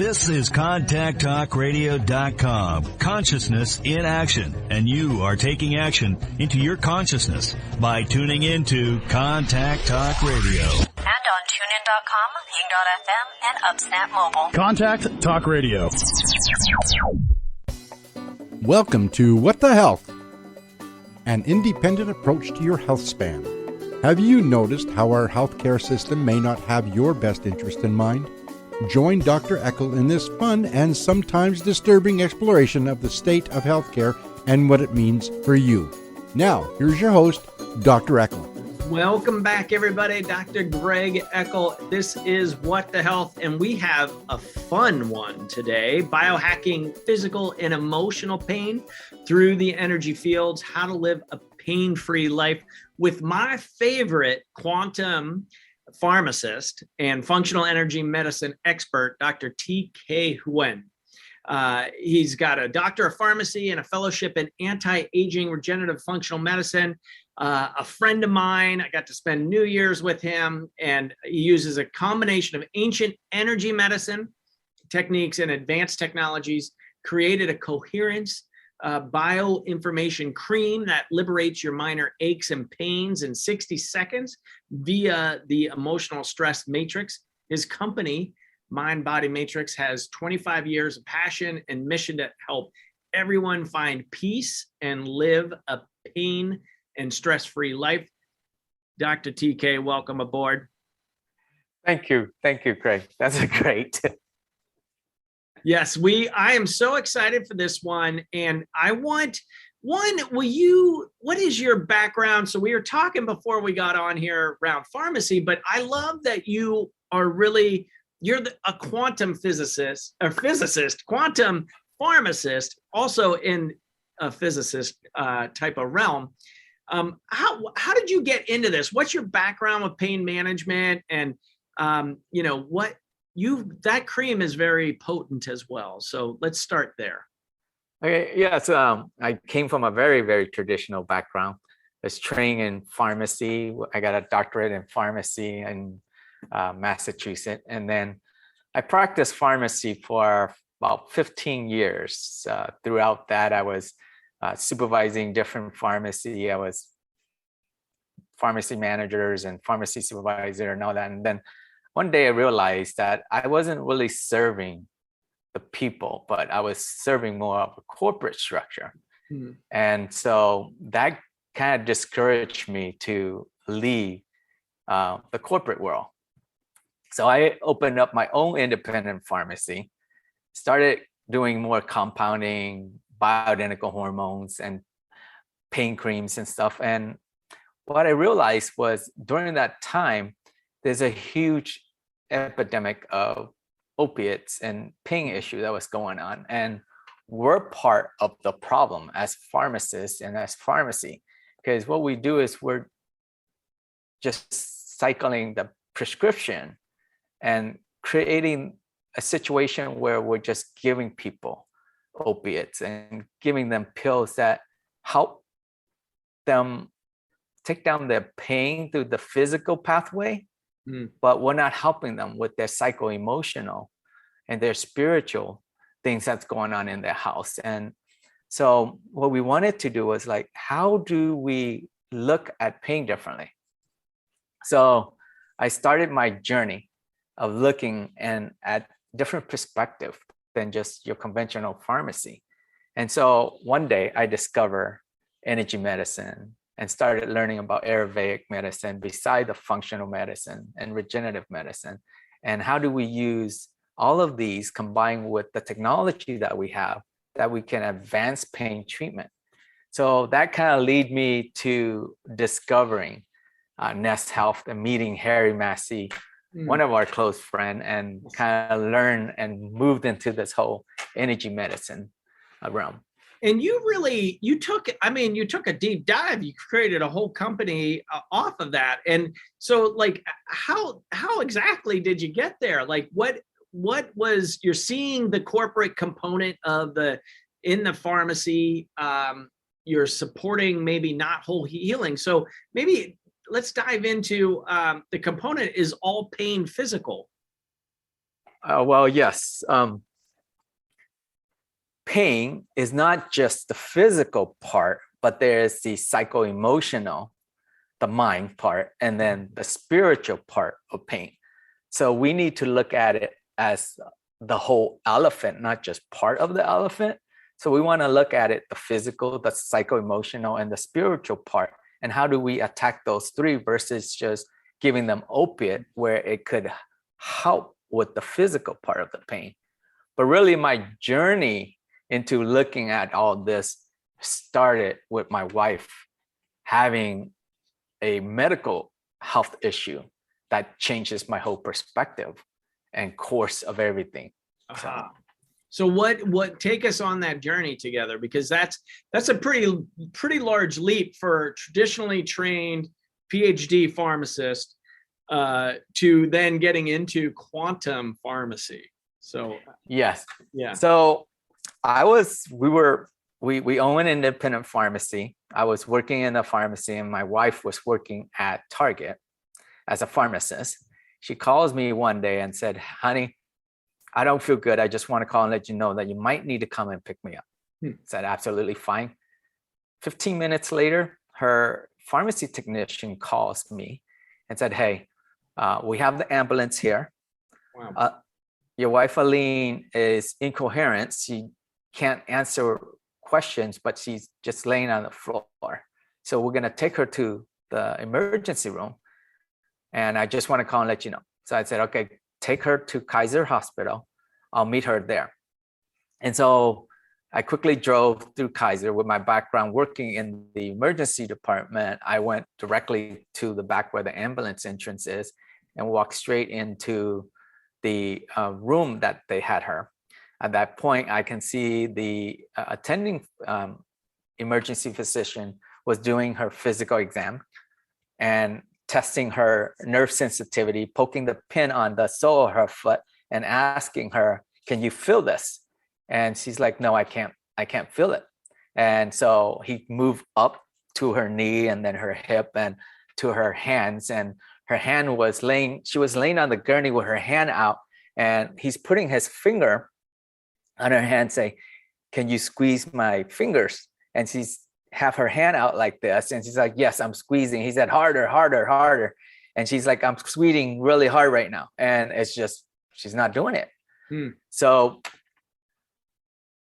This is ContactTalkRadio.com. Consciousness in action. And you are taking action into your consciousness by tuning into Contact Talk Radio. And on TuneIn.com, Huynh.fm, and UpSnap Mobile. Contact Talk Radio. Welcome to What the Health, an independent approach to your health span. Have you noticed how our healthcare system may not have your best interest in mind? Join Dr. Eckel in this fun and sometimes disturbing exploration of the state of healthcare and what it means for you. Now, here's your host, Dr. Eckel. Welcome back, everybody. Dr. Greg Eckel. This is What the Health, and we have a fun one today. Biohacking physical and emotional pain through the energy fields, how to live a pain-free life with my favorite quantum pharmacist and functional energy medicine expert, Dr. T.K. Huynh. He's got a doctor of pharmacy and a fellowship in anti-aging regenerative functional medicine. A friend of mine, I got to spend New Year's with him, and he uses a combination of ancient energy medicine techniques and advanced technologies, created a coherence bioinformation cream that liberates your minor aches and pains in 60 seconds via the emotional stress matrix. His company, MindBody Matrix, has 25 years of passion and mission to help everyone find peace and live a pain and stress-free life. Dr. TK, welcome aboard. Thank you, Craig. That's great. Yes, I am so excited for this one. And I want, what is your background? So we were talking before we got on here around pharmacy, but I love that you are really, a quantum quantum pharmacist, also in a physicist type of realm. How did you get into this? What's your background with pain management? And, that cream is very potent as well. So let's start there. Okay. Yeah. So I came from a very, very traditional background. I was trained in pharmacy. I got a doctorate in pharmacy in Massachusetts. And then I practiced pharmacy for about 15 years. Throughout that, I was supervising different pharmacy. I was pharmacy managers and pharmacy supervisor and all that. And then one day I realized that I wasn't really serving the people, but I was serving more of a corporate structure. Mm-hmm. And so that kind of discouraged me to leave the corporate world. So I opened up my own independent pharmacy, started doing more compounding, bioidentical hormones and pain creams and stuff. And what I realized was during that time, there's a huge epidemic of opiates and pain issue that was going on. And we're part of the problem as pharmacists and as pharmacy, because what we do is we're just cycling the prescription and creating a situation where we're just giving people opiates and giving them pills that help them take down their pain through the physical pathway, but we're not helping them with their psycho-emotional and their spiritual things that's going on in their house. And so what we wanted to do was like, how do we look at pain differently? So I started my journey of looking at different perspective than just your conventional pharmacy. And so one day I discovered energy medicine and started learning about Ayurvedic medicine beside the functional medicine and regenerative medicine. And how do we use all of these combined with the technology that we have that we can advance pain treatment? So that kind of led me to discovering Nest Health and meeting Harry Massey, one of our close friends, and kind of learned and moved into this whole energy medicine realm. And you took a deep dive. You created a whole company off of that. And so like, how exactly did you get there? Like what was, you're seeing the corporate component of in the pharmacy, you're supporting maybe not whole healing. So maybe let's dive into the component is all pain physical. Well, yes. Pain is not just the physical part, but there's the psycho-emotional, the mind part, and then the spiritual part of pain. So we need to look at it as the whole elephant, not just part of the elephant. So we want to look at it, the physical, the psycho-emotional, and the spiritual part. And how do we attack those three versus just giving them opiate where it could help with the physical part of the pain. But really my journey into looking at all this started with my wife having a medical health issue that changes my whole perspective and course of everything. So what take us on that journey together, because that's a pretty large leap for a traditionally trained PhD pharmacist to then getting into quantum pharmacy. So yes. Yeah. So we own an independent pharmacy. I was working in a pharmacy and my wife was working at Target as a pharmacist. She calls me one day and said, honey, I don't feel good. I just want to call and let you know that you might need to come and pick me up. Said, absolutely fine. 15 minutes later, her pharmacy technician calls me and said, hey, we have the ambulance here. Wow. Your wife, Aline, is incoherent. She can't answer questions, but she's just laying on the floor. So we're going to take her to the emergency room. And I just want to call and let you know. So I said, okay, take her to Kaiser Hospital. I'll meet her there. And so I quickly drove through Kaiser. With my background working in the emergency department, I went directly to the back where the ambulance entrance is and walked straight into the room that they had her. At that point, I can see the attending emergency physician was doing her physical exam and testing her nerve sensitivity, poking the pin on the sole of her foot and asking her, can you feel this? And she's like, no, I can't feel it. And so he moved up to her knee and then her hip and to her hands, and her hand was she was laying on the gurney with her hand out, and he's putting his finger on her hand, say, can you squeeze my fingers? And she's have her hand out like this. And she's like, yes, I'm squeezing. He said, harder, harder, harder. And she's like, I'm squeezing really hard right now. And it's just, she's not doing it. So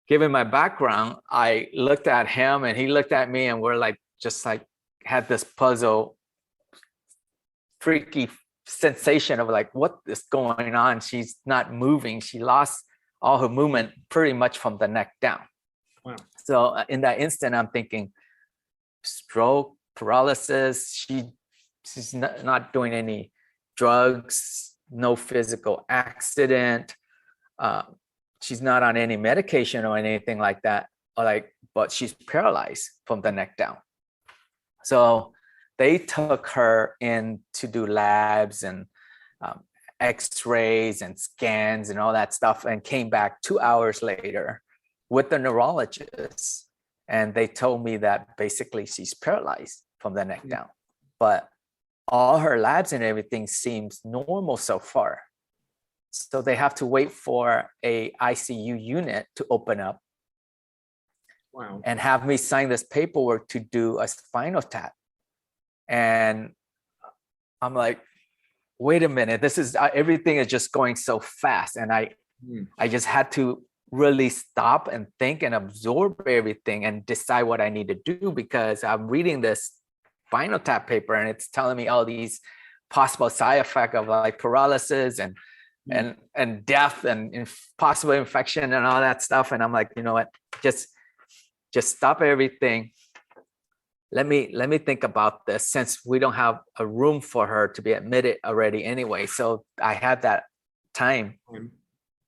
given my background, I looked at him and he looked at me, and we're like, just like had this puzzle, freaky sensation of like, what is going on? She's not moving. She lost all her movement pretty much from the neck down. Wow. So in that instant, I'm thinking stroke, paralysis. She's not doing any drugs, no physical accident. She's not on any medication or anything like that. But she's paralyzed from the neck down. So they took her in to do labs and X-rays and scans and all that stuff, and came back 2 hours later with the neurologist, and they told me that basically she's paralyzed from the neck down, but all her labs and everything seems normal so far. So they have to wait for a ICU unit to open up. Wow. And have me sign this paperwork to do a spinal tap. And I'm like, wait a minute, this is everything is just going so fast. And I just had to really stop and think and absorb everything and decide what I need to do, because I'm reading this spinal tap paper and it's telling me all these possible side effects of like paralysis and death and possible infection and all that stuff. And I'm like, you know what, just stop everything. Let me think about this, since we don't have a room for her to be admitted already anyway. So I had that time.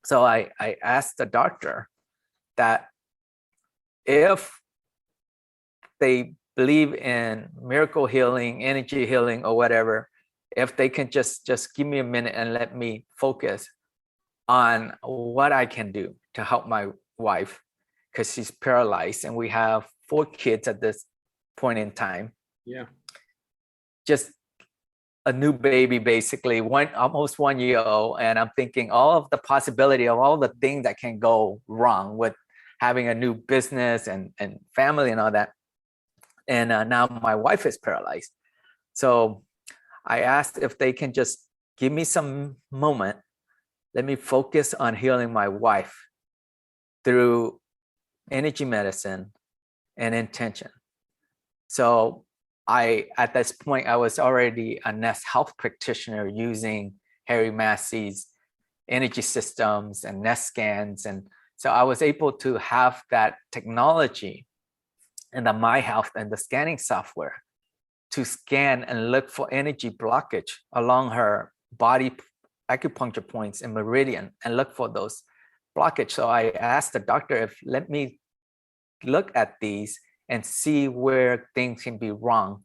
So I asked the doctor that if they believe in miracle healing, energy healing, or whatever, if they can just give me a minute and let me focus on what I can do to help my wife, because she's paralyzed and we have 4 kids at this point in time. Yeah. Just a new baby, basically almost 1 year old, and I'm thinking all of the possibility of all the things that can go wrong with having a new business and family and all that. And now my wife is paralyzed. So I asked if they can just give me some moment, let me focus on healing my wife through energy medicine and intention. So at this point, I was already a Nest Health practitioner using Harry Massey's energy systems and Nest scans. And so I was able to have that technology and the My Health and the scanning software to scan and look for energy blockage along her body acupuncture points and meridian and look for those blockage. So I asked the doctor if let me look at these and see where things can be wrong.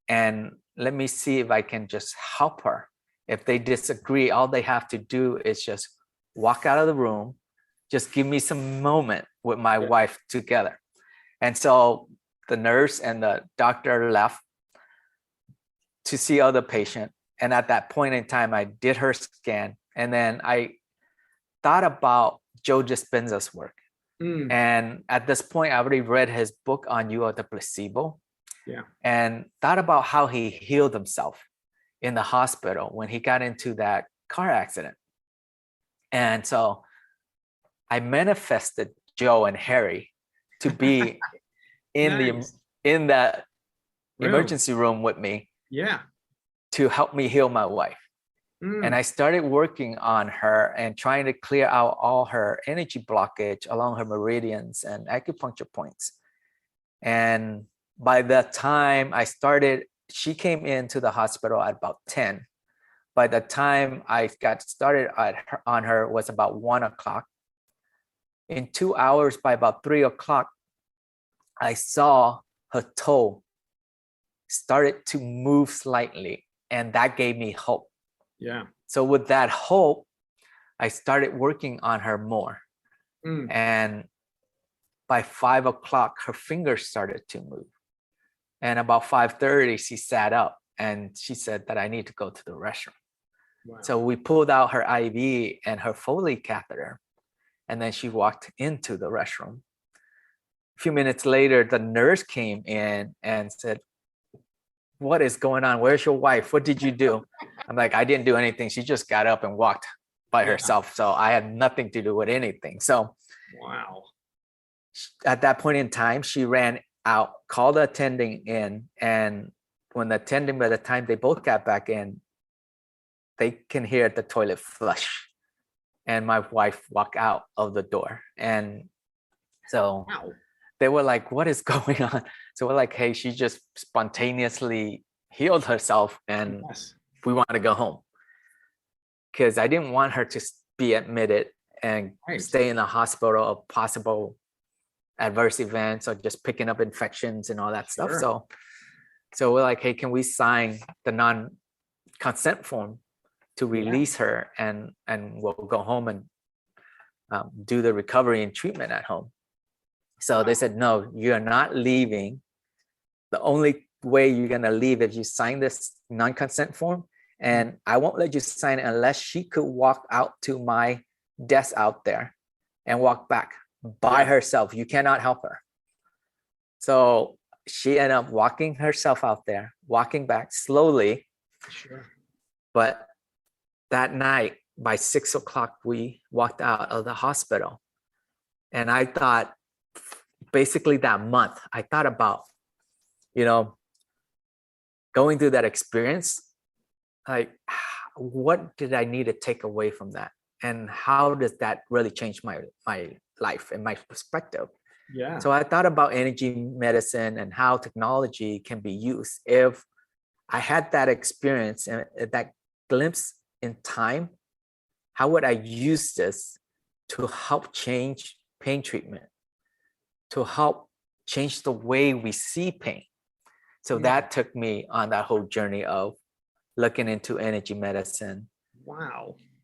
And let me see if I can just help her. If they disagree, all they have to do is just walk out of the room, just give me some moment with my wife together. And so the nurse and the doctor left to see other patient. And at that point in time, I did her scan. And then I thought about Joe Dispenza's work. And at this point, I already read his book on You Are the Placebo. And thought about how he healed himself in the hospital when he got into that car accident. And so I manifested Joe and Harry to be in the emergency room with me to help me heal my wife. And I started working on her and trying to clear out all her energy blockage along her meridians and acupuncture points. And by the time I started, she came into the hospital at about 10. By the time I got started on her was about 1 o'clock. In 2 hours, by about 3 o'clock, I saw her toe started to move slightly, and that gave me hope. So with that hope, I started working on her more. And by 5 o'clock, her fingers started to move. And about 5:30, she sat up and she said that I need to go to the restroom. So we pulled out her IV and her Foley catheter, and then she walked into the restroom. A few minutes later, the nurse came in and said, "What is going on? Where's your wife? What did you do?" I'm like, "I didn't do anything. She just got up and walked by herself. So I had nothing to do with anything." So at that point in time, she ran out, called the attending in. And when the attending, by the time they both got back in, they can hear the toilet flush. And my wife walked out of the door. And so they were like, "What is going on?" So we're like, "Hey, she just spontaneously healed herself and we want to go home." Because I didn't want her to be admitted and stay in the hospital of possible adverse events or just picking up infections and all that stuff. So we're like, "Hey, can we sign the non-consent form to release her and we'll go home and do the recovery and treatment at home?" So they said, "No, you're not leaving. The only way you're going to leave is you sign this non-consent form, and I won't let you sign it unless she could walk out to my desk out there and walk back by herself. You cannot help her." So she ended up walking herself out there, walking back slowly. But that night, by 6 o'clock, we walked out of the hospital. And I thought, basically that month, I thought about, going through that experience, like, what did I need to take away from that? And how does that really change my life and my perspective? So I thought about energy medicine and how technology can be used. If I had that experience and that glimpse in time, how would I use this to help change pain treatment, to help change the way we see pain? So that took me on that whole journey of looking into energy medicine,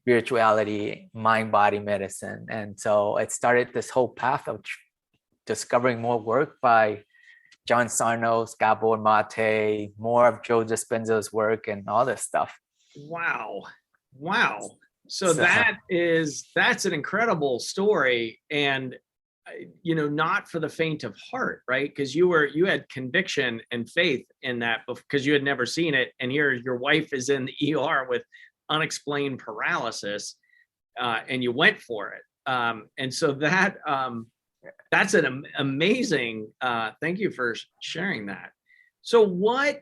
spirituality, mind-body medicine. And so it started this whole path of discovering more work by John Sarno's Gabor Mate, more of Joe Dispenza's work and all this stuff. Wow. So that's an incredible story, and not for the faint of heart, right? Because you had conviction and faith in that because you had never seen it, and here your wife is in the ER with unexplained paralysis, and you went for it. And so that's an amazing. Thank you for sharing that. So what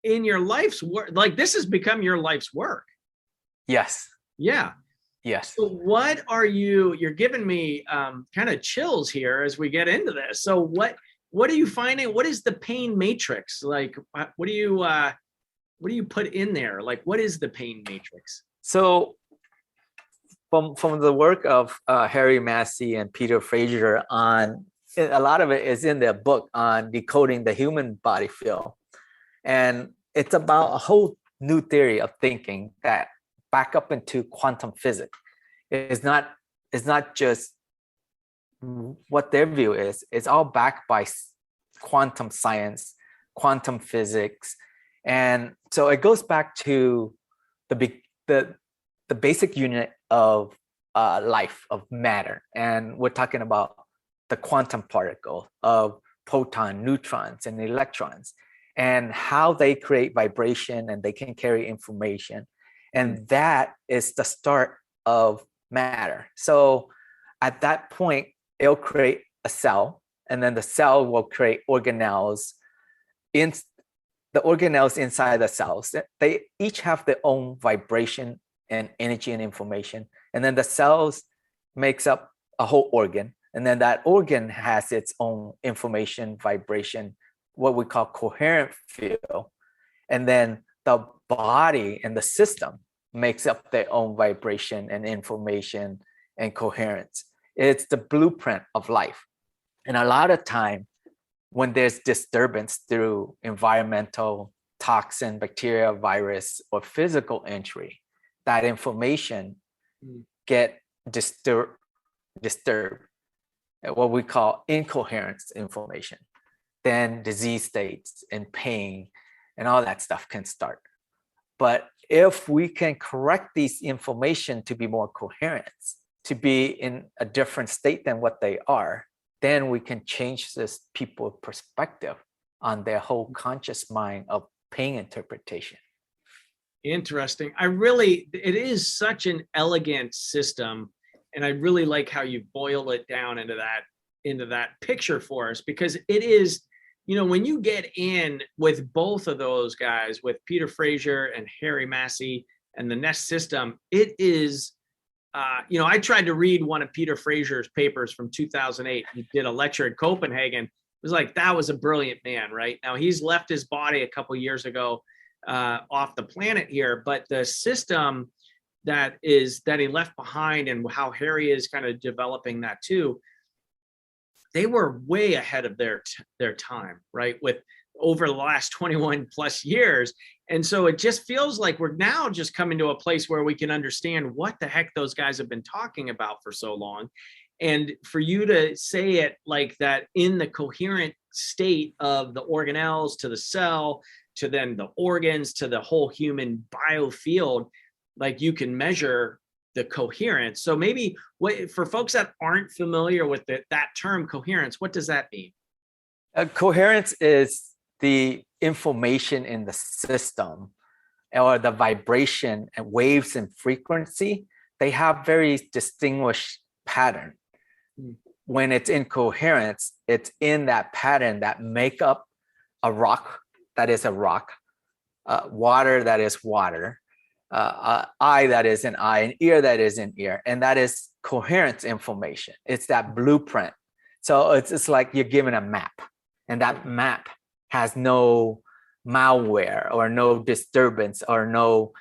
in your life's work, like this has become your life's work? Yes. Yeah. Yes. So what are you're giving me kind of chills here as we get into this. So what are you finding? What is the pain matrix? Like, what do you put in there? Like, what is the pain matrix? So from the work of Harry Massey and Peter Fraser a lot of it is in their book on decoding the human body field. And it's about a whole new theory of thinking that back up into quantum physics. It's not just what their view is. It's all backed by quantum science, quantum physics. And so it goes back to the basic unit of life, of matter. And we're talking about the quantum particle of proton, neutrons, and electrons, and how they create vibration and they can carry information. And that is the start of matter. So at that point, it'll create a cell, and then the cell will create organelles. In the organelles inside the cells, they each have their own vibration and energy and information. And then the cells makes up a whole organ. And then that organ has its own information, vibration, what we call coherent field. And then the body and the system makes up their own vibration and information and coherence. It's the blueprint of life. And a lot of time when there's disturbance through environmental, toxin, bacteria, virus, or physical entry, that information get disturbed, what we call incoherence information. Then disease states and pain and all that stuff can start. But if we can correct these information to be more coherent, to be in a different state than what they are, then we can change this people's perspective on their whole conscious mind of pain interpretation. Interesting. It is such an elegant system. And I really like how you boil it down into that picture for us, because it is, when you get in with both of those guys, with Peter Fraser and Harry Massey and the Nest system, it is, I tried to read one of Peter Fraser's papers from 2008. He did a lecture in Copenhagen. It was like, that was a brilliant man, right? Now he's left his body a couple years ago off the planet here, but the system that he left behind and how Harry is kind of developing that too, they were way ahead of their time, right? With over the last 21 plus years. And so it just feels like we're now just coming to a place where we can understand what the heck those guys have been talking about for so long. And for you to say it like that, in the coherent state of the organelles to the cell, to then the organs, to the whole human biofield, like you can measure the coherence. So maybe for folks that aren't familiar with that term coherence, what does that mean? Coherence is the information in the system, or the vibration and waves and frequency. They have very distinguished pattern. When it's in coherence, it's in that pattern that make up a rock that is a rock, water that is water, eye that is an eye, an ear that is an ear, and that is coherence information. It's that blueprint. So it's like you're given a map, and that map has no malware or no disturbance or no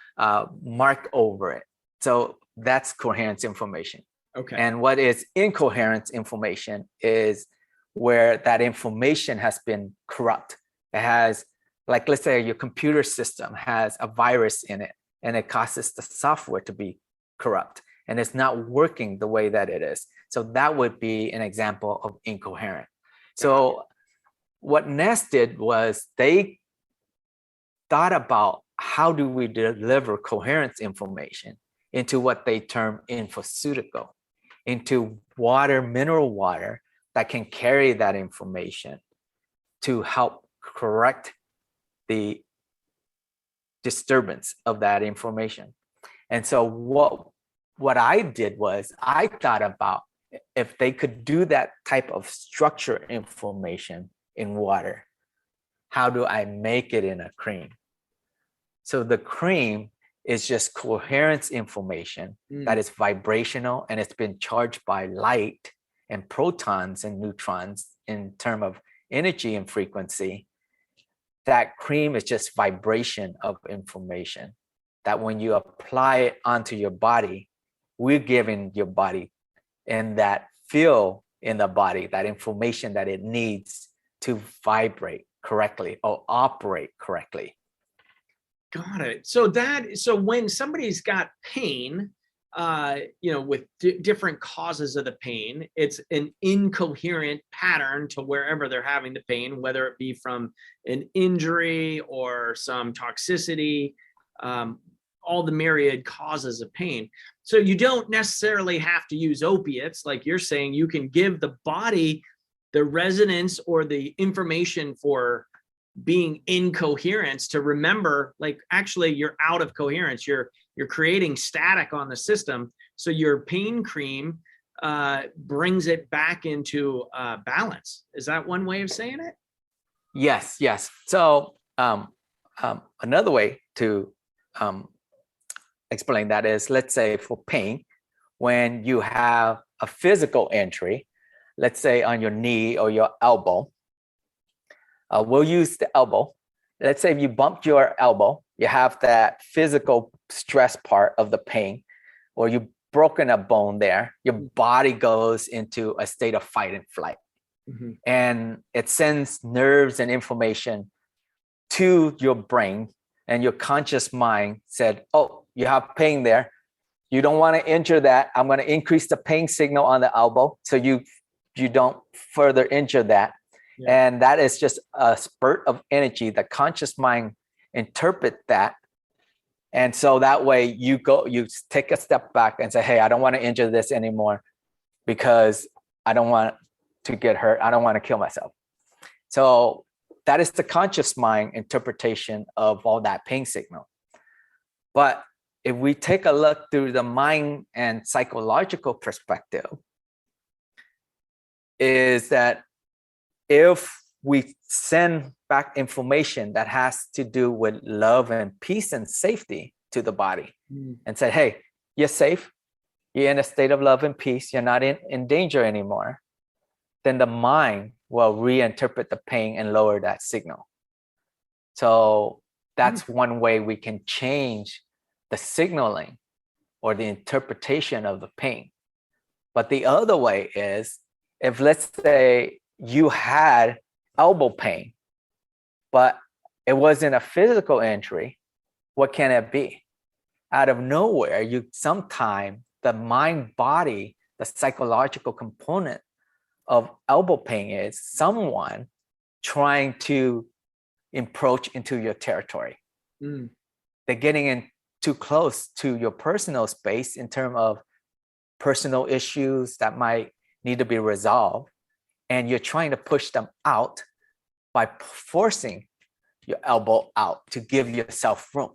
mark over it. So that's coherence information. Okay. And what is incoherence information is where that information has been corrupt. It has, like, let's say your computer system has a virus in it, and it causes the software to be corrupt, and it's not working the way that it is. So that would be an example of incoherent. So what Ness did was they thought about how do we deliver coherence information into what they term infoceutical, into water, mineral water that can carry that information to help correct the disturbance of that information. And so what I did was I thought about if they could do that type of structure information in water, how do I make it in a cream? So the cream is just coherence information that is vibrational, and it's been charged by light and protons and neutrons in terms of energy and frequency. That cream is just vibration of information that when you apply it onto your body, we're giving your body and that feel in the body, that information that it needs to vibrate correctly or operate correctly. Got it. So when somebody's got pain, with different causes of the pain, it's an incoherent pattern to wherever they're having the pain, whether it be from an injury or some toxicity, all the myriad causes of pain. So you don't necessarily have to use opiates. Like you're saying, you can give the body the resonance or the information for being in coherence to remember, like, actually you're out of coherence. You're creating static on the system. So your pain cream brings it back into balance. Is that one way of saying it? Yes. So another way to explain that is, let's say for pain, when you have a physical injury, let's say on your knee or your elbow, we'll use the elbow. Let's say if you bumped your elbow, you have that physical stress part of the pain, or you've broken a bone there, your body goes into a state of fight and flight. And it sends nerves and information to your brain, and your conscious mind said, oh, you have pain there. You don't want to injure that. I'm going to increase the pain signal on the elbow so you don't further injure that. Yeah. And that is just a spurt of energy. The conscious mind interpret that. And so that way you take a step back and say, hey, I don't want to injure this anymore because I don't want to get hurt. I don't want to kill myself. So that is the conscious mind interpretation of all that pain signal. But if we take a look through the mind and psychological perspective, is that if we send back information that has to do with love and peace and safety to the body and say, hey, you're safe, you're in a state of love and peace, you're not in danger anymore, then the mind will reinterpret the pain and lower that signal. So that's one way we can change the signaling or the interpretation of the pain. But the other way is, if let's say you had elbow pain, but it wasn't a physical injury, what can it be? Out of nowhere, sometime the mind body, the psychological component of elbow pain is someone trying to encroach into your territory. They're getting in too close to your personal space in terms of personal issues that might need to be resolved. And you're trying to push them out by forcing your elbow out to give yourself room.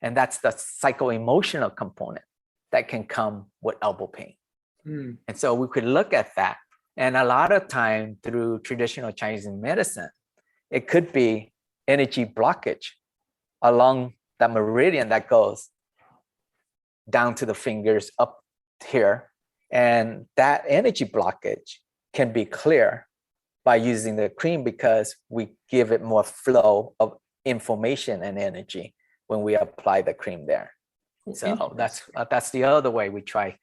And that's the psycho-emotional component that can come with elbow pain. And so we could look at that. And a lot of time through traditional Chinese medicine, it could be energy blockage along the meridian that goes down to the fingers up here. And that energy blockage can be clear by using the cream because we give it more flow of information and energy when we apply the cream there. So that's the other way we try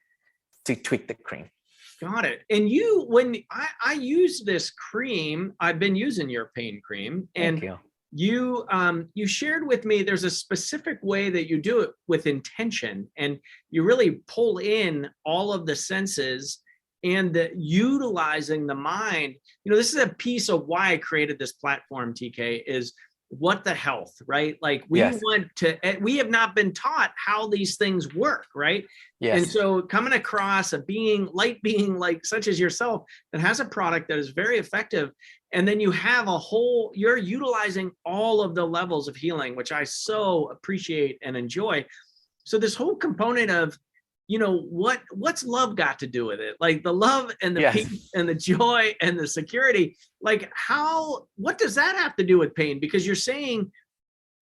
to tweak the cream. Got it. And when I use this cream, I've been using your pain cream, and you shared with me there's a specific way that you do it with intention, and you really pull in all of the senses and utilizing the mind. This is a piece of why I created this platform, TK, is what the health, right? Like we have not been taught how these things work, right? Yes. And so coming across a light being like such as yourself that has a product that is very effective, and then you have you're utilizing all of the levels of healing, which I so appreciate and enjoy. So this whole component of, what's love got to do with it? Like the love and the peace and the joy and the security, like what does that have to do with pain? Because you're saying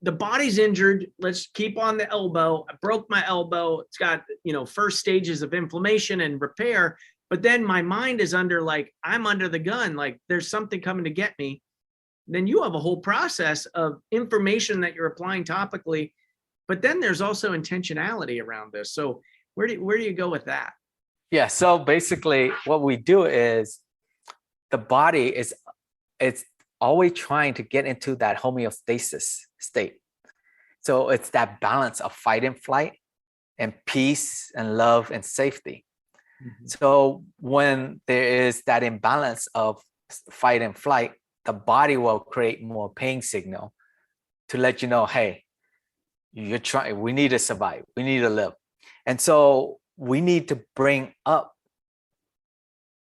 the body's injured. Let's keep on the elbow. I broke my elbow. It's got, first stages of inflammation and repair. But then my mind is I'm under the gun. Like there's something coming to get me. Then you have a whole process of information that you're applying topically. But then there's also intentionality around this. So where do you go with that? Yeah. So basically what we do is the body it's always trying to get into that homeostasis state. So it's that balance of fight and flight and peace and love and safety. Mm-hmm. So when there is that imbalance of fight and flight, the body will create more pain signal to let you know, hey, we need to survive. We need to live. And so we need to bring up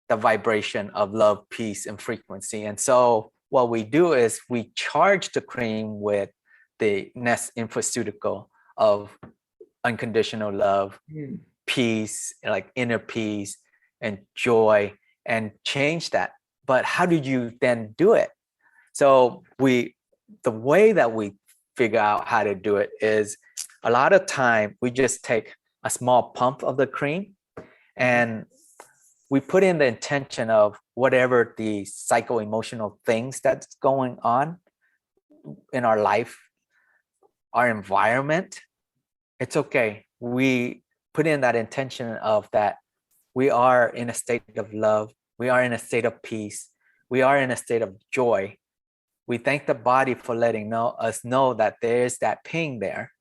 the vibration of love, peace, and frequency. And so what we do is we charge the cream with the next infoceutical of unconditional love, peace, like inner peace and joy, and change that. But how do you then do it? So the way that we figure out how to do it is a lot of time we just take a small pump of the cream and we put in the intention of whatever the psycho-emotional things that's going on in our life, our environment. It's okay. We put in that intention of that we are in a state of love. We are in a state of peace. We are in a state of joy. We thank the body for letting us know that there is that pain there,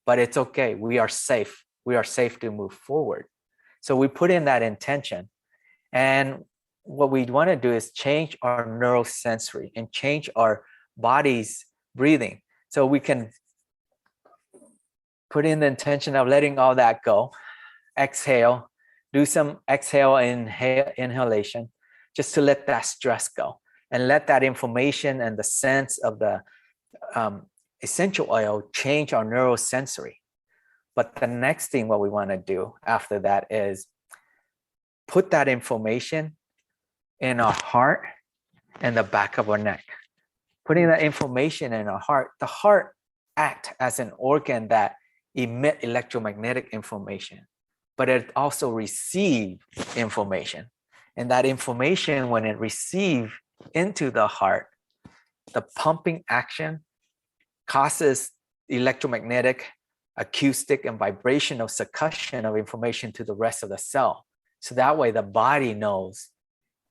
but it's okay. We are safe. We are safe to move forward. So we put in that intention. And what we want to do is change our neurosensory and change our body's breathing. So we can put in the intention of letting all that go. Exhale, do some exhale and inhalation just to let that stress go and let that information and the sense of the essential oil change our neurosensory. But the next thing what we want to do after that is put that information in our heart and the back of our neck. Putting that information in our heart, the heart acts as an organ that emit electromagnetic information, but it also receives information. And that information, when it receives into the heart, the pumping action causes electromagnetic, acoustic, and vibrational succussion of information to the rest of the cell. So that way the body knows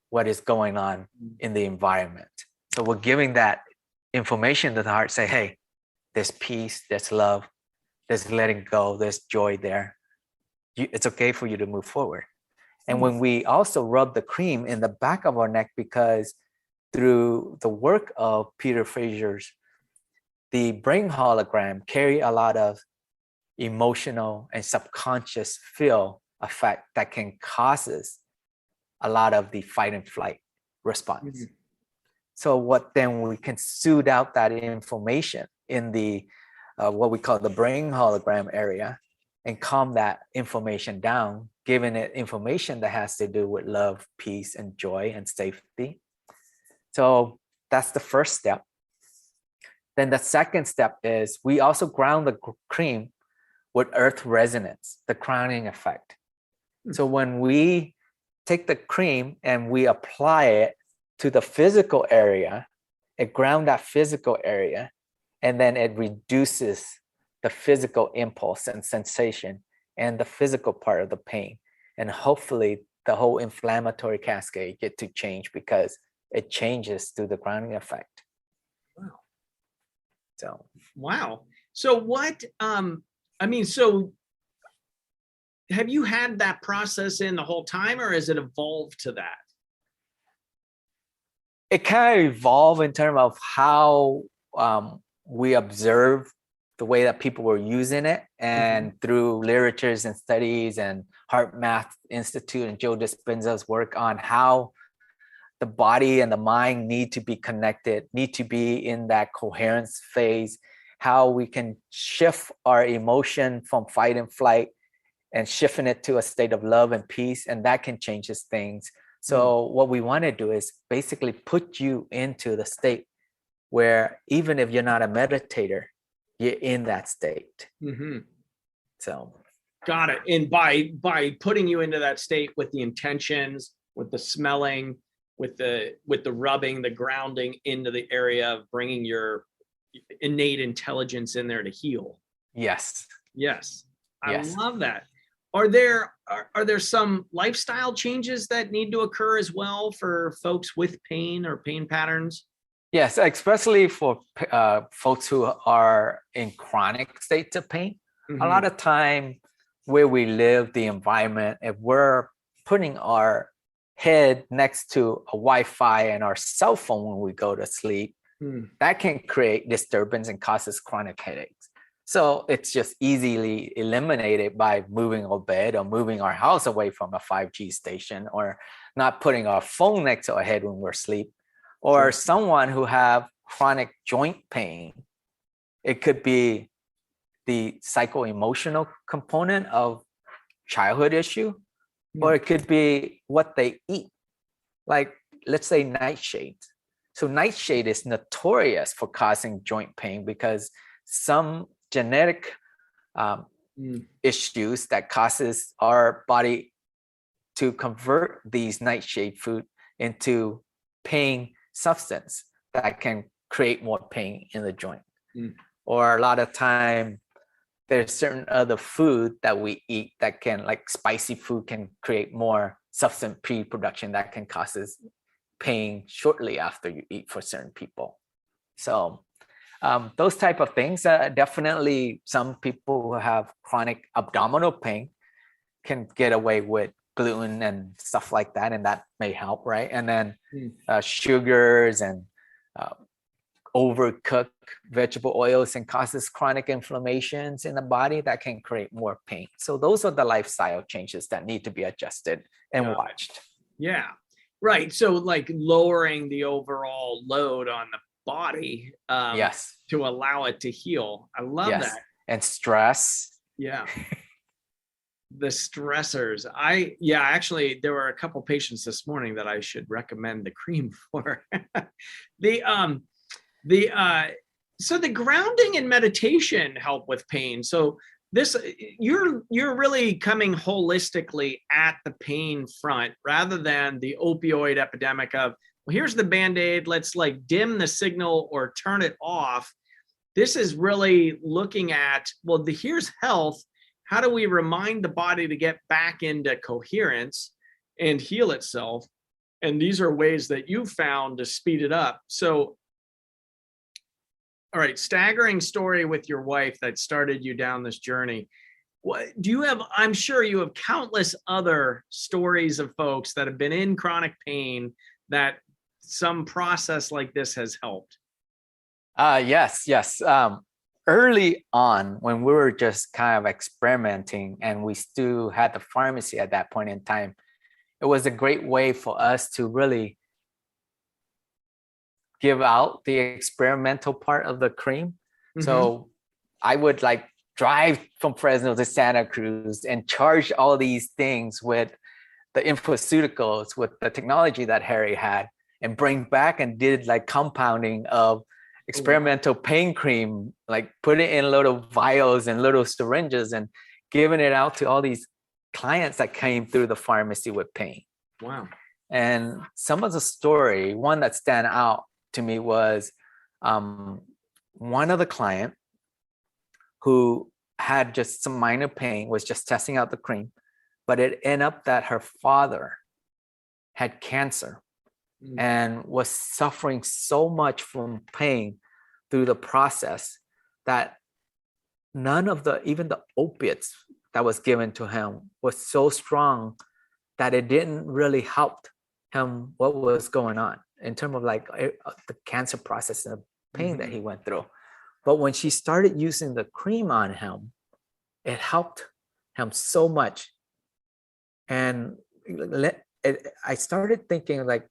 what is going on in the environment. So we're giving that information to the heart, say, hey, there's peace, there's love, there's letting go, there's joy there. It's okay for you to move forward. And when we also rub the cream in the back of our neck, because through the work of Peter Fraser's, the brain hologram carry a lot of emotional and subconscious feel effect that can causes a lot of the fight and flight response. Mm-hmm. So what then we can soothe out that information in the what we call the brain hologram area and calm that information down, giving it information that has to do with love, peace, and joy and safety. So that's the first step. Then the second step is we also ground the cream with earth resonance, the crowning effect. So when we take the cream and we apply it to the physical area, it grounds that physical area, and then it reduces the physical impulse and sensation and the physical part of the pain. And hopefully the whole inflammatory cascade get to change because it changes through the grounding effect. Wow. So wow. So what so have you had that process in the whole time, or has it evolved to that? It kind of evolved in terms of how we observe the way that people were using it, and through literatures and studies and Heart Math Institute and Joe Dispenza's work on how the body and the mind need to be connected, need to be in that coherence phase, how we can shift our emotion from fight and flight and shifting it to a state of love and peace, and that can change things. So what we want to do is basically put you into the state where even if you're not a meditator, you're in that state. So got it. And by putting you into that state with the intentions, with the smelling, with the rubbing, the grounding into the area of bringing your innate intelligence in there to heal. Yes. I love that. Are there some lifestyle changes that need to occur as well for folks with pain or pain patterns? Yes, especially for folks who are in chronic states of pain. A lot of time where we live, the environment, if we're putting our head next to a Wi-Fi and our cell phone when we go to sleep, that can create disturbance and causes chronic headaches. So it's just easily eliminated by moving our bed or moving our house away from a 5G station, or not putting our phone next to our head when we're asleep. Or someone who have chronic joint pain, it could be the psycho-emotional component of childhood issue, or it could be what they eat. Like, let's say nightshades. So nightshade is notorious for causing joint pain because some genetic issues that causes our body to convert these nightshade food into pain substance that can create more pain in the joint. Or a lot of time there's certain other food that we eat that can, like spicy food, can create more substance pre-production that can causes pain shortly after you eat for certain people. So those type of things, definitely some people who have chronic abdominal pain can get away with gluten and stuff like that, and that may help, right? And then sugars and overcooked vegetable oils and causes chronic inflammations in the body that can create more pain. So those are the lifestyle changes that need to be adjusted and watched. Yeah, right. So like lowering the overall load on the body to allow it to heal. I love that. And stress. Yeah. The stressors. Actually, there were a couple patients this morning that I should recommend the cream for. So the grounding and meditation help with pain. So this, you're really coming holistically at the pain front rather than the opioid epidemic of, well, here's the Band-Aid, let's like dim the signal or turn it off. This is really looking at, well, here's health. How do we remind the body to get back into coherence and heal itself? And these are ways that you found to speed it up. So, all right, staggering story with your wife that started you down this journey. What do you have? I'm sure you have countless other stories of folks that have been in chronic pain that some process like this has helped. Yes. Early on, when we were just kind of experimenting and we still had the pharmacy at that point in time, it was a great way for us to really give out the experimental part of the cream. So I would like drive from Fresno to Santa Cruz and charge all these things with the infoceuticals, with the technology that Harry had, and bring back and did like compounding of experimental pain cream, like put it in little vials and little syringes and giving it out to all these clients that came through the pharmacy with pain. Wow. And some of the story, one that stand out to me was one of the client who had just some minor pain, was just testing out the cream, but it ended up that her father had cancer and was suffering so much from pain through the process that none of even the opiates that was given to him was so strong that it didn't really help him what was going on in terms of like the cancer process and the pain that he went through. But when she started using the cream on him, it helped him so much. And I started thinking like,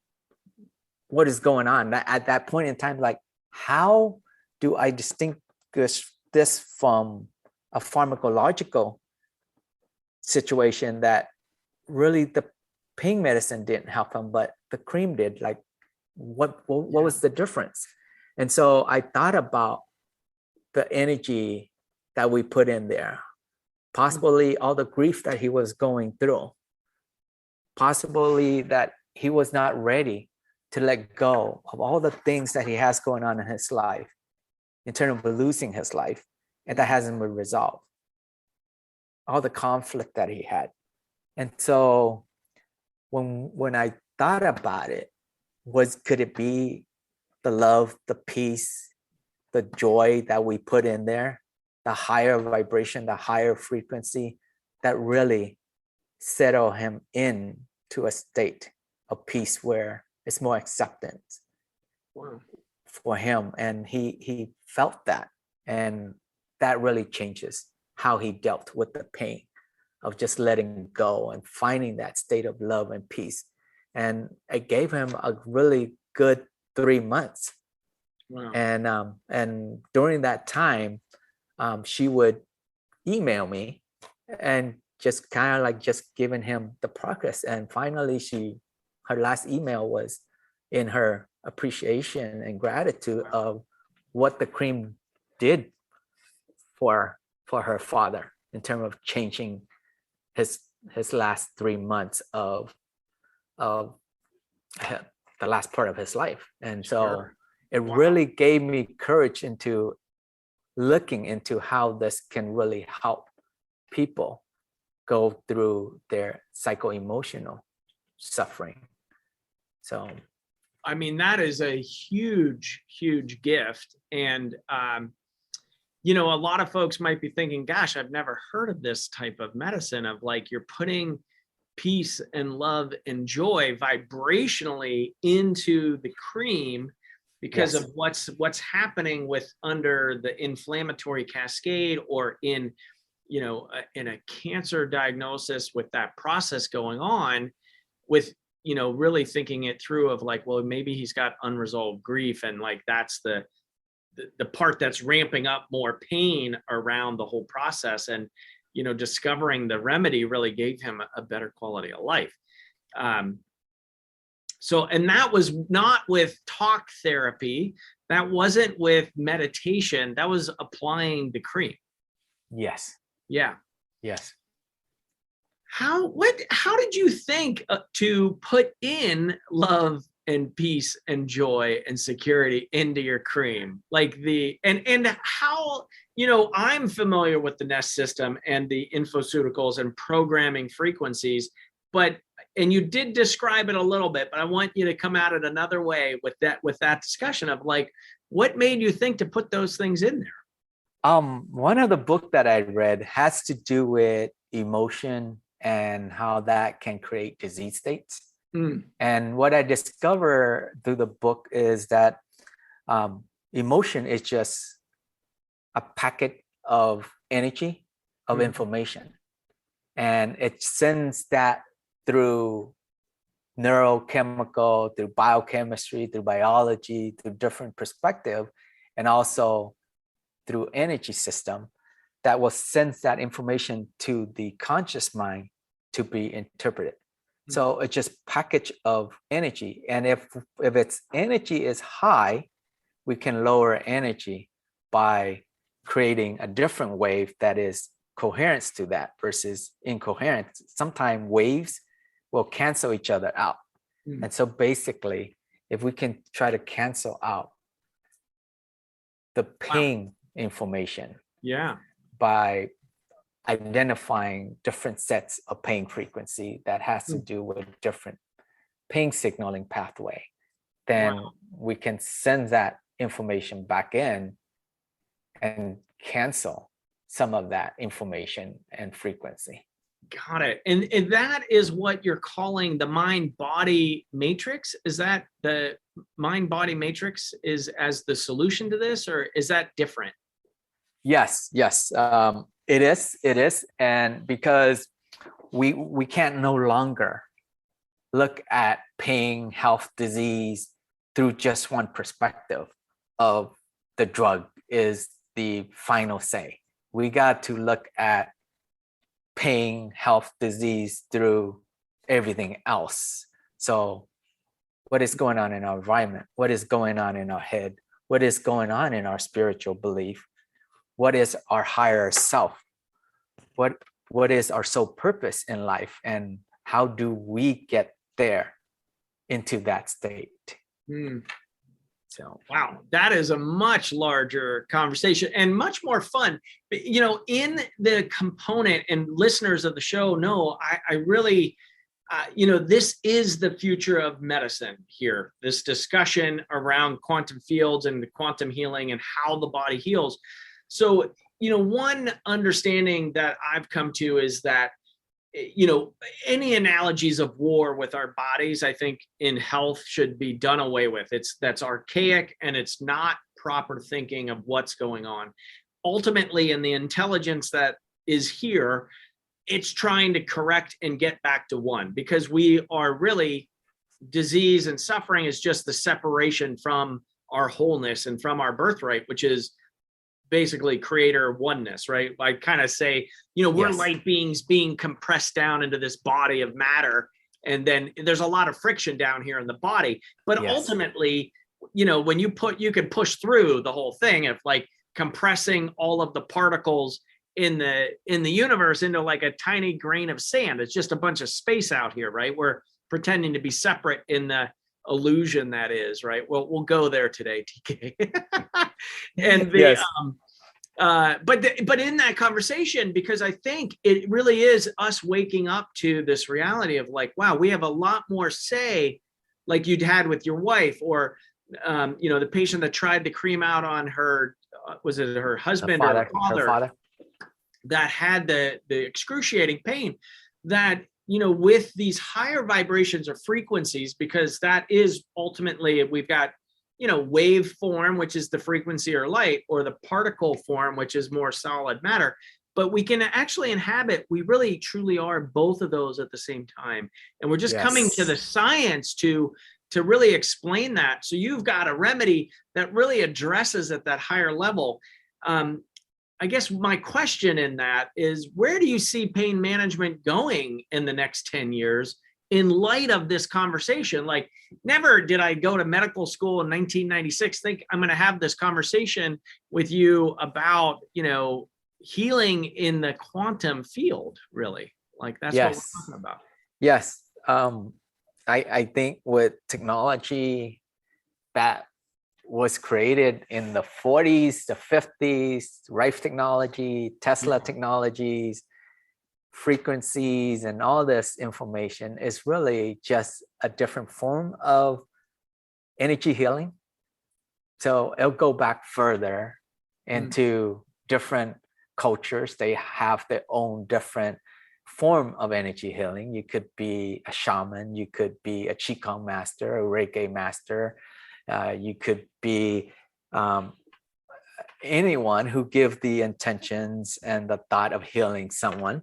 what is going on at that point in time? Like, how do I distinguish this from a pharmacological situation that really the pain medicine didn't help him, but the cream did? Like, what was the difference? And so I thought about the energy that we put in there, possibly all the grief that he was going through, possibly that he was not ready to let go of all the things that he has going on in his life in terms of losing his life, and that hasn't been resolved, all the conflict that he had. And so when I thought about it, could it be the love, the peace, the joy that we put in there, the higher vibration, the higher frequency that really settle him in to a state of peace where it's more acceptance for him? And he felt that, and that really changes how he dealt with the pain of just letting go and finding that state of love and peace. And it gave him a really good 3 months. Wow. And during that time, she would email me and just kind of like just giving him the progress. And finally, her last email was in her appreciation and gratitude of what the cream did for her father in terms of changing his last 3 months of the last part of his life. And so it really gave me courage into looking into how this can really help people go through their psycho-emotional suffering. So I mean, that is a huge, huge gift. And, you know, a lot of folks might be thinking, gosh, I've never heard of this type of medicine, of like, you're putting peace and love and joy vibrationally into the cream because of what's happening with under the inflammatory cascade, or in, you know, in a cancer diagnosis with that process going on, with, you know, really thinking it through of like, well, maybe he's got unresolved grief, and like that's the part that's ramping up more pain around the whole process. And, you know, discovering the remedy really gave him a better quality of life. So, and that was not with talk therapy, that wasn't with meditation, that was applying the cream. yes. Yeah. Yes. How did you think to put in love and peace and joy and security into your cream? Like and how, you know, I'm familiar with the Nest system and the infoceuticals and programming frequencies, and you did describe it a little bit, but I want you to come at it another way with that discussion of like, what made you think to put those things in there? One of the books that I read has to do with emotion and how that can create disease states. And what I discovered through the book is that emotion is just a packet of energy, of information. And it sends that through neurochemical, through biochemistry, through biology, through different perspective, and also through energy system that will send that information to the conscious mind to be interpreted. So it's just package of energy. And if its energy is high, we can lower energy by creating a different wave that is coherence to that versus incoherence. Sometimes waves will cancel each other out. And so basically, if we can try to cancel out the pain information by identifying different sets of pain frequency that has to do with different pain signaling pathway, then we can send that information back in and cancel some of that information and frequency. Got it. And that is what you're calling the mind-body matrix? Is that the mind-body matrix is as the solution to this, or is that different? Yes. It is. And because we can't no longer look at pain, health, disease through just one perspective of the drug is the final say. We got to look at pain, health, disease through everything else. So what is going on in our environment? What is going on in our head? What is going on in our spiritual belief? What is our higher self? What is our sole purpose in life? And how do we get there into that state? So, wow, that is a much larger conversation and much more fun. You know, in the component, and listeners of the show know, I really, you know, this is the future of medicine here. This discussion around quantum fields and the quantum healing and how the body heals. So, you know, one understanding that I've come to is that, you know, any analogies of war with our bodies, I think in health should be done away with. That's archaic, and it's not proper thinking of what's going on. Ultimately, in the intelligence that is here, it's trying to correct and get back to one, because we are really, disease and suffering is just the separation from our wholeness and from our birthright, which is basically creator oneness, right? I kind of say, you know, we're light beings being compressed down into this body of matter. And then there's a lot of friction down here in the body. But ultimately, you know, when you can push through the whole thing of like compressing all of the particles in the universe into like a tiny grain of sand. It's just a bunch of space out here, right? We're pretending to be separate in the illusion that is, right? Well, we'll go there today, TK. And but in that conversation, because I think it really is us waking up to this reality of like, wow, we have a lot more say, like you'd had with your wife, or you know, the patient that tried to cream out on her, was it her husband or her father, that had the excruciating pain, that, you know, with these higher vibrations or frequencies, because that is ultimately, we've got, you know, wave form, which is the frequency or light, or the particle form, which is more solid matter. But we can actually inhabit, we really truly are both of those at the same time. And we're just coming to the science to really explain that. So you've got a remedy that really addresses at that higher level. I guess my question in that is, where do you see pain management going in the next 10 years in light of this conversation? Like, never did I go to medical school in 1996 think I'm going to have this conversation with you about, you know, healing in the quantum field, really. Like, that's what we're talking about. Yes. I think with technology that was created in the 40s, the 50s, Rife technology, Tesla technologies, frequencies, and all this information is really just a different form of energy healing. So it'll go back further into different cultures. They have their own different form of energy healing. You could be a shaman, you could be a Qigong master, a Reiki master, you could be anyone who give the intentions and the thought of healing someone.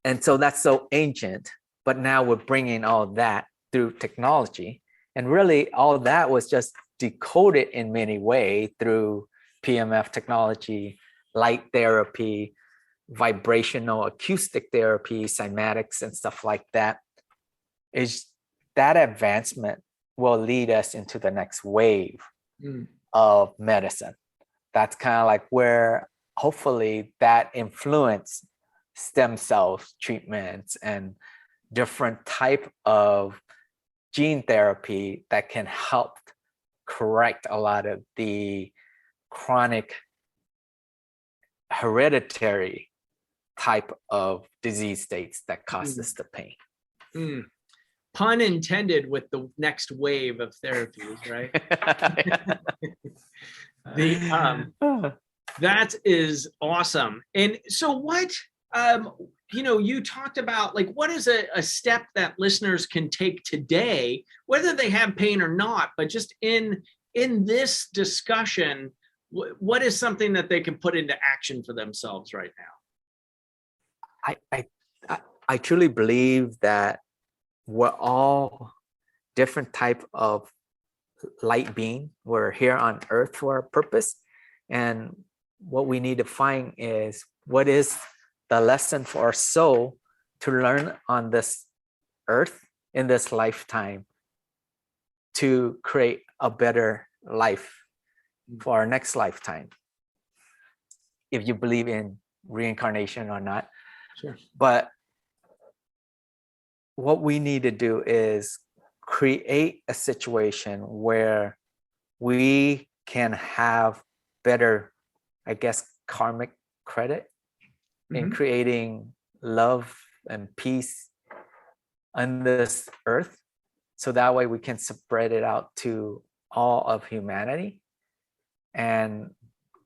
And so that's so ancient, but now we're bringing all that through technology. And really all that was just decoded in many ways through PMF technology, light therapy, vibrational acoustic therapy, cymatics, and stuff like that. Is that advancement will lead us into the next wave of medicine. That's kind of like where hopefully that influence stem cells treatments and different type of gene therapy that can help correct a lot of the chronic hereditary type of disease states that causes the pain. Pun intended with the next wave of therapies, right? That is awesome. And so what, you talked about like, what is a step that listeners can take today, whether they have pain or not, but just in this discussion, what is something that they can put into action for themselves right now? I truly believe that we're all different type of light being. We're here on earth for a purpose. And what we need to find is what is the lesson for our soul to learn on this earth in this lifetime to create a better life for our next lifetime. If you believe in reincarnation or not. Sure. But what we need to do is create a situation where we can have better, I guess, karmic credit in creating love and peace on this earth. So that way we can spread it out to all of humanity and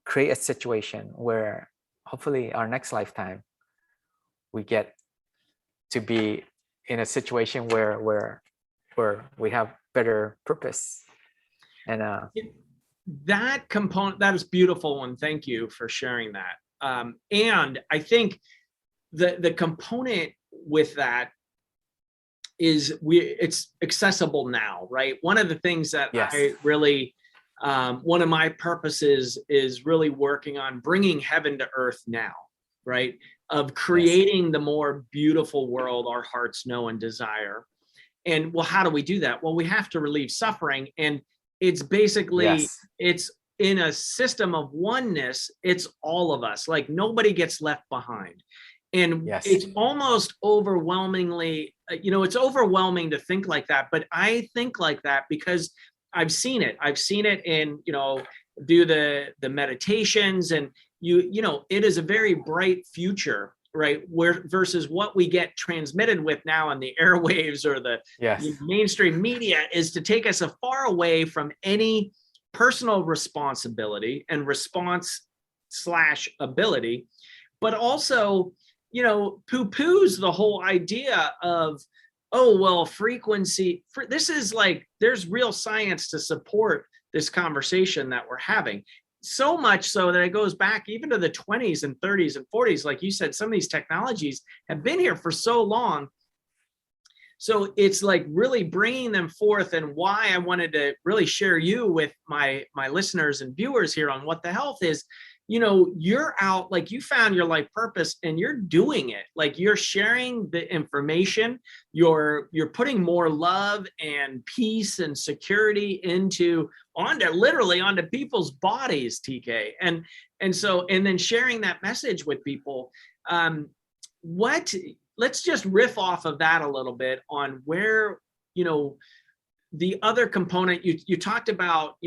create a situation where hopefully our next lifetime we get to be in a situation where we have better purpose. And that component, that is beautiful one. Thank you for sharing that. And I think the component with that is it's accessible now, right? One of the things that I really, one of my purposes is really working on bringing heaven to earth now, right? Of creating the more beautiful world our hearts know and desire. And well, how do we do that? Well, we have to relieve suffering. And it's basically, it's in a system of oneness, it's all of us, like nobody gets left behind. And it's almost overwhelmingly, it's overwhelming to think like that, but I think like that because I've seen it in, do the meditations and it is a very bright future, right? Where versus what we get transmitted with now on the airwaves or the mainstream media is to take us far away from any personal responsibility and response/ability, but also, poo-poos the whole idea of, oh, well, frequency. This is like, there's real science to support this conversation that we're having. So much so that it goes back even to the 20s and 30s and 40s. Like you said, some of these technologies have been here for so long. So it's like really bringing them forth, and why I wanted to really share you with my listeners and viewers here on What the Health is, you're out, like you found your life purpose and you're doing it. Like you're sharing the information, you're putting more love and peace and security onto people's bodies, TK. And then sharing that message with people. Let's just riff off of that a little bit on where, the other component you talked about,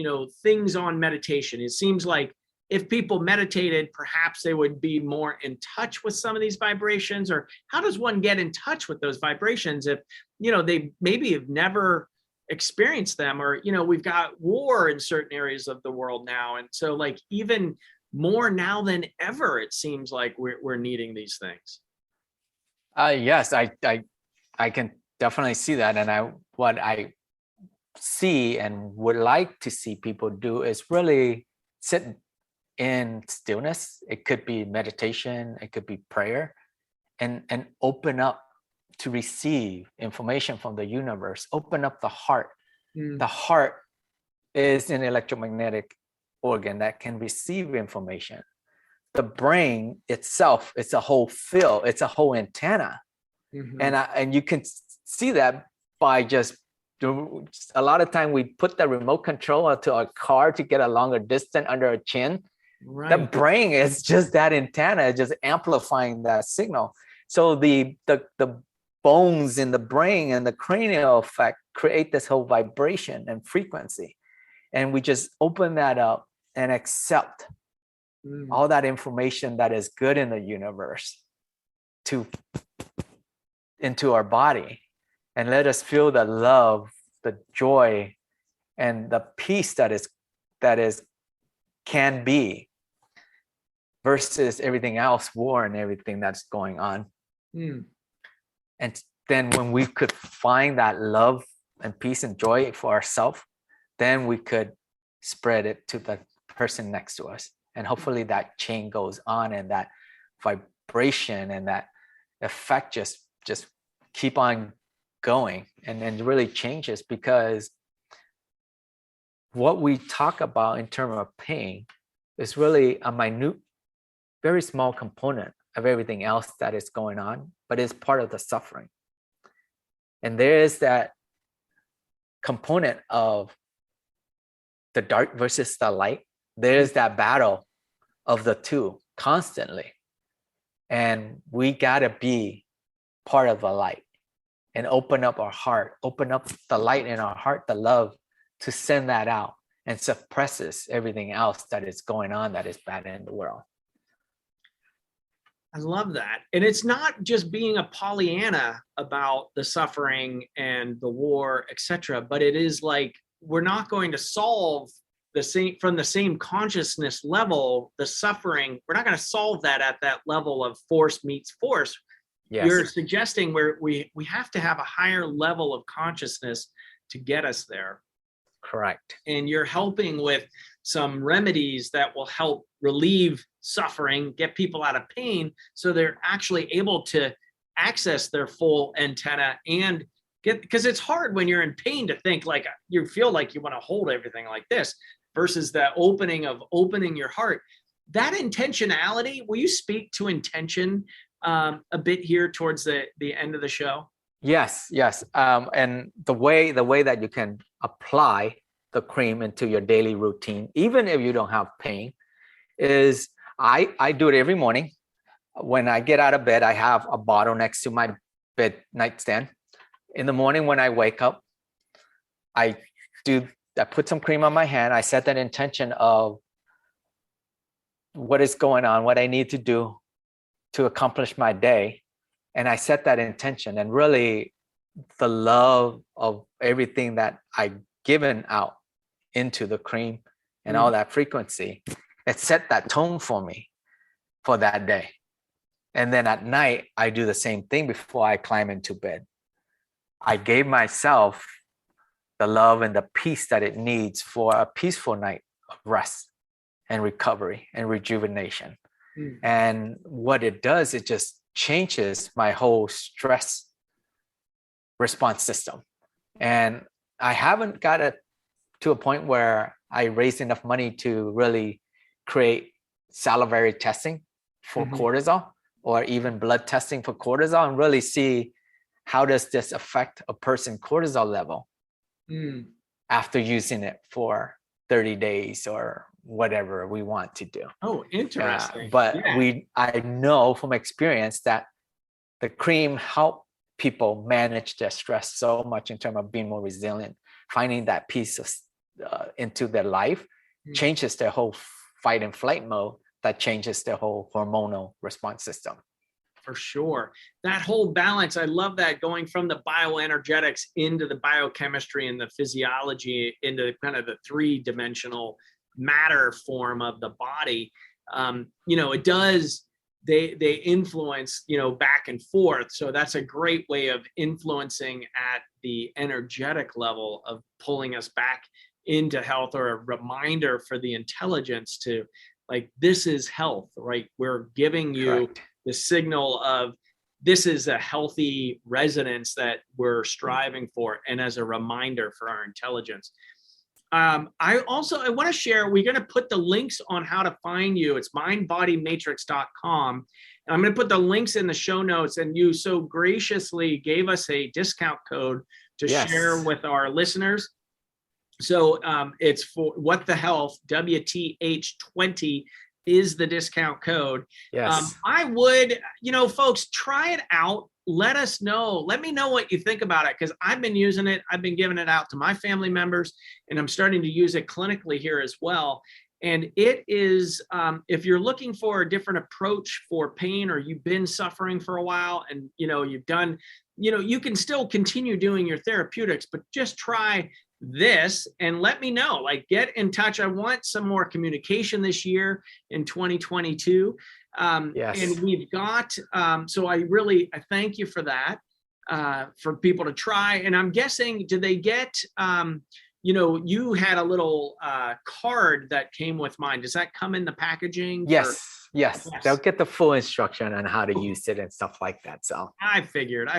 things on meditation. It seems like if people meditated, perhaps they would be more in touch with some of these vibrations. Or how does one get in touch with those vibrations if, they maybe have never experienced them? Or, we've got war in certain areas of the world now. And so like even more now than ever, it seems like we're needing these things. Yes, I can definitely see that. And what I see and would like to see people do is really sit in stillness. It could be meditation, it could be prayer, and open up to receive information from the universe. Open up the heart. The heart is an electromagnetic organ that can receive information. The brain itself, it's a whole field, it's a whole antenna. And you can see that by just a lot of time we put the remote control to our car to get a longer distance under our chin. Right. The brain is just that antenna, just amplifying that signal. So the bones in the brain and the cranial effect create this whole vibration and frequency. And we just open that up and accept all that information that is good in the universe into our body, and let us feel the love, the joy, and the peace that is can be. versus everything else, war and everything that's going on. And then when we could find that love and peace and joy for ourselves, then we could spread it to the person next to us. And hopefully that chain goes on, and that vibration and that effect just keep on going and really changes, because what we talk about in terms of pain is really a minute, very small component of everything else that is going on, but it's part of the suffering. And there is that component of the dark versus the light. There's that battle of the two constantly. And we gotta be part of the light and open up our heart, open up the light in our heart, the love, to send that out, and suppresses everything else that is going on that is bad in the world. I love that. And it's not just being a Pollyanna about the suffering and the war, etc., but it is like, we're not going to solve the same from the same consciousness level, the suffering. We're not going to solve that at that level of force meets force. Yes. You're suggesting where we have to have a higher level of consciousness to get us there. Correct. And you're helping with some remedies that will help relieve suffering, get people out of pain, so they're actually able to access their full antenna and get, because it's hard when you're in pain to think like, you feel like you want to hold everything like this, versus the opening your heart. That intentionality, will you speak to intention a bit here towards the end of the show? Yes. And the way that you can apply the cream into your daily routine, even if you don't have pain, is I do it every morning. When I get out of bed, I have a bottle next to my bed nightstand. In the morning when I wake up, I put some cream on my hand. I set that intention of what is going on, what I need to do to accomplish my day. And I set that intention, and really the love of everything that I've given out into the cream and all that frequency, it set that tone for me for that day. And then at night, I do the same thing before I climb into bed. I gave myself the love and the peace that it needs for a peaceful night of rest and recovery and rejuvenation. And what it does, it just changes my whole stress response system. And I haven't got it to a point where I raised enough money to really create salivary testing for cortisol, or even blood testing for cortisol, and really see how does this affect a person's cortisol level after using it for 30 days or whatever we want to do. Oh, interesting. But I know from experience that the cream help people manage their stress so much in terms of being more resilient, finding that piece of into their life, changes their whole fight and flight mode, that changes their whole hormonal response system. For sure. That whole balance, I love that, going from the bioenergetics into the biochemistry and the physiology, into kind of the three-dimensional matter form of the body. It does, they influence, back and forth. So that's a great way of influencing at the energetic level of pulling us back into health, or a reminder for the intelligence to, like, this is health, right? We're giving you the signal of this is a healthy resonance that we're striving for, and as a reminder for our intelligence. I want to share, we're going to put the links on how to find you. It's mindbodymatrix.com. And I'm going to put the links in the show notes, and you so graciously gave us a discount code to share with our listeners. So it's for What the Health, WTH 20 is the discount code. Yes. I would, folks, try it out. Let us know. Let me know what you think about it, because I've been using it. I've been giving it out to my family members, and I'm starting to use it clinically here as well. And it is, if you're looking for a different approach for pain, or you've been suffering for a while, and you've done, you can still continue doing your therapeutics, but just try this and let me know, like, get in touch. I want some more communication this year in 2022. Yes. And we've got, so I thank you for that, for people to try. And I'm guessing, did they get, you had a little card that came with mine. Does that come in the packaging? Yes. Yes. They'll get the full instruction on how to use it and stuff like that. So I figured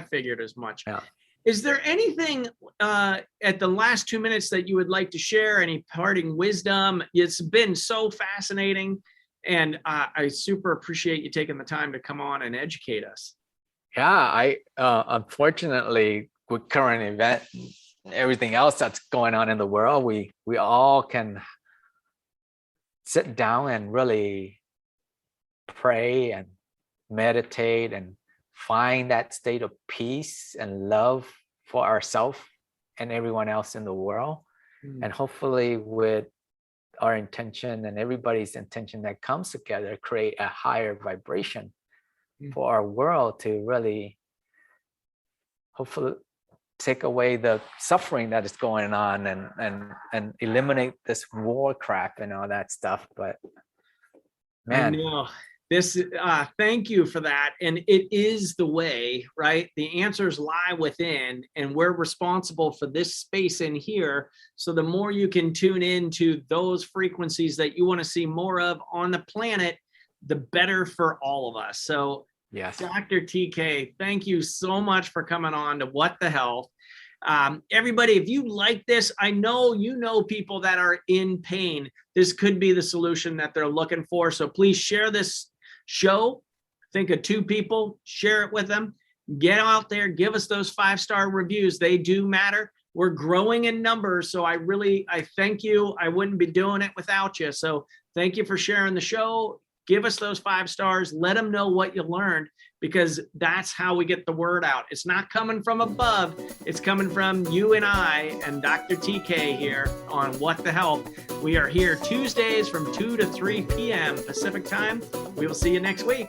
as much. Yeah. Is there anything at the last 2 minutes that you would like to share? Any parting wisdom? It's been so fascinating, and I super appreciate you taking the time to come on and educate us. Yeah, I unfortunately, with current event, everything else that's going on in the world, we all can sit down and really pray and meditate and find that state of peace and love for ourselves and everyone else in the world. And hopefully with our intention and everybody's intention that comes together, create a higher vibration for our world to really hopefully take away the suffering that is going on and eliminate this war crap and all that stuff. But man, I know. This, thank you for that. And it is the way, right? The answers lie within, and we're responsible for this space in here. So the more you can tune into those frequencies that you want to see more of on the planet, the better for all of us. So yes, Dr. TK, thank you so much for coming on to What the Health. Everybody, if you like this, I know you know people that are in pain. This could be the solution that they're looking for. So please share this show. Think of 2 people, share it with them. Get out there, give us those 5-star reviews. They do matter. We're growing in numbers. So I thank you. I wouldn't be doing it without you. So thank you for sharing the show. Give us those 5 stars. Let them know what you learned, because that's how we get the word out. It's not coming from above. It's coming from you and I and Dr. TK here on What the Health. We are here Tuesdays from 2 to 3 p.m. Pacific time. We will see you next week.